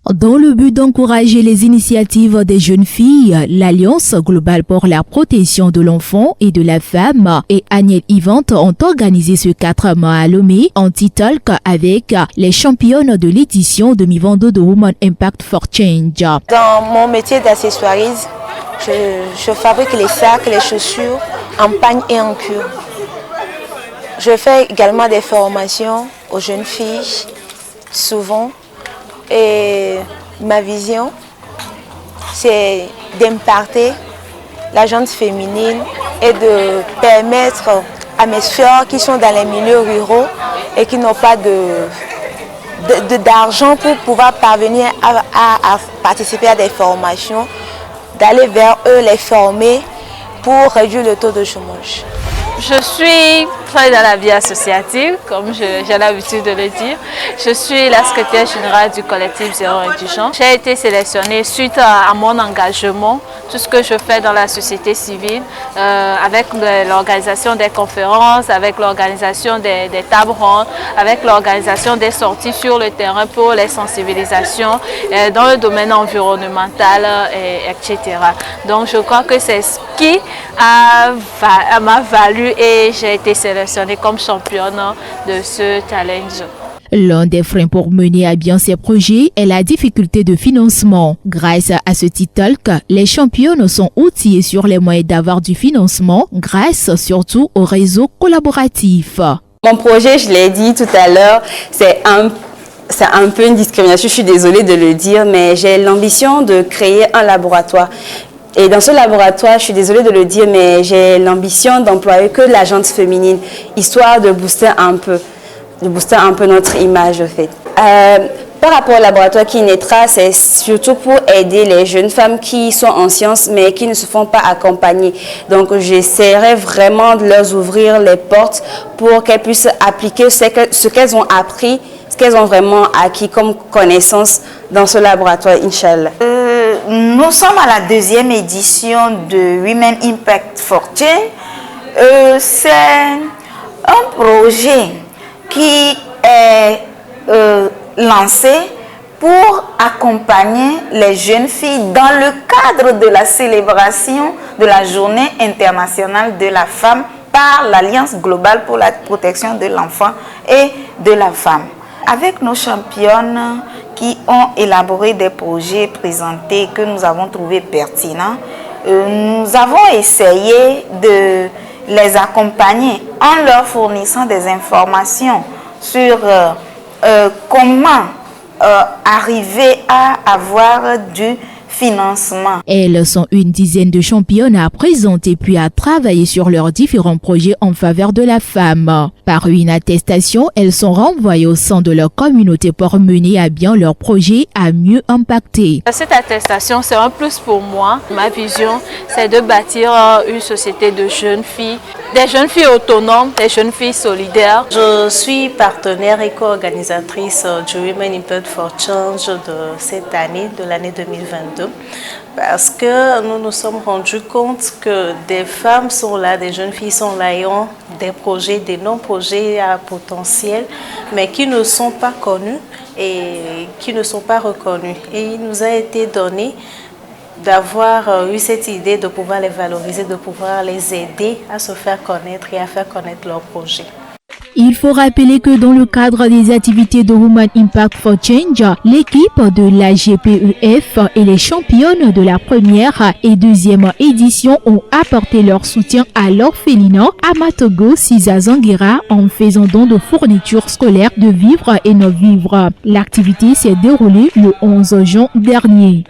Dans le but d'encourager les initiatives des jeunes filles, l'Alliance globale pour la protection de l'enfant et de la femme et Agnel Event ont organisé ce 4 mois à Lomé un talk avec les championnes de l'édition 2022 de Women Impact for Change. Dans mon métier d'accessoiriste, je fabrique les sacs, les chaussures en pagne et en cuir. Je fais également des formations aux jeunes filles, souvent. Et ma vision, c'est d'imparter la gente féminine et de permettre à mes sœurs qui sont dans les milieux ruraux et qui n'ont pas d'argent pour pouvoir parvenir à participer à des formations, d'aller vers eux, les former pour réduire le taux de chômage. Je suis très dans la vie associative, comme j'ai l'habitude de le dire. Je suis la secrétaire générale du collectif Zéro Indigent. J'ai été sélectionnée suite à mon engagement, tout ce que je fais dans la société civile, avec l'organisation des conférences, avec l'organisation des tables rondes, avec l'organisation des sorties sur le terrain pour les sensibilisations dans le domaine environnemental, etc. Donc je crois que c'est ce qui m'a valu et j'ai été sélectionnée comme championne de ce challenge. L'un des freins pour mener à bien ces projets est la difficulté de financement. Grâce à ce talk, les championnes sont outillées sur les moyens d'avoir du financement grâce surtout au réseau collaboratif. Mon projet, je l'ai dit tout à l'heure, c'est un peu une discrimination, je suis désolée de le dire, mais j'ai l'ambition de créer un laboratoire. Et dans ce laboratoire, je suis désolée de le dire, mais j'ai l'ambition d'employer que la gente féminine, histoire de booster un peu notre image, en fait. Par rapport au laboratoire qui naîtra, c'est surtout pour aider les jeunes femmes qui sont en sciences, mais qui ne se font pas accompagner. Donc, j'essaierai vraiment de leur ouvrir les portes pour qu'elles puissent appliquer ce qu'elles ont appris, ce qu'elles ont vraiment acquis comme connaissance dans ce laboratoire, Inch'Allah. Nous sommes à la deuxième édition de Women Impact for Change. C'est un projet qui est lancé pour accompagner les jeunes filles dans le cadre de la célébration de la Journée internationale de la femme par l'Alliance globale pour la protection de l'enfant et de la femme. Avec nos championnes qui ont élaboré des projets présentés que nous avons trouvés pertinents, nous avons essayé de les accompagner en leur fournissant des informations sur comment arriver à avoir du financement. Elles sont une dizaine de championnes à présenter puis à travailler sur leurs différents projets en faveur de la femme. Par une attestation, elles sont renvoyées au sein de leur communauté pour mener à bien leurs projets à mieux impacter. Cette attestation, c'est un plus pour moi. Ma vision, c'est de bâtir une société de jeunes filles, des jeunes filles autonomes, des jeunes filles solidaires. Je suis partenaire et co-organisatrice du Women Impact for Change de cette année, de l'année 2022. Parce que nous nous sommes rendus compte que des femmes sont là, des jeunes filles sont là et ont des projets, des non-projets à potentiel, mais qui ne sont pas connus et qui ne sont pas reconnus. Et il nous a été donné d'avoir eu cette idée de pouvoir les valoriser, de pouvoir les aider à se faire connaître et à faire connaître leurs projets. Il faut rappeler que dans le cadre des activités de Women Impact for Change, l'équipe de la GPEF et les championnes de la première et deuxième édition ont apporté leur soutien à l'orphelinat Amatogo Siza Zanguera en faisant don de fournitures scolaires de vivres et non-vivres. L'activité s'est déroulée le 11 juin dernier.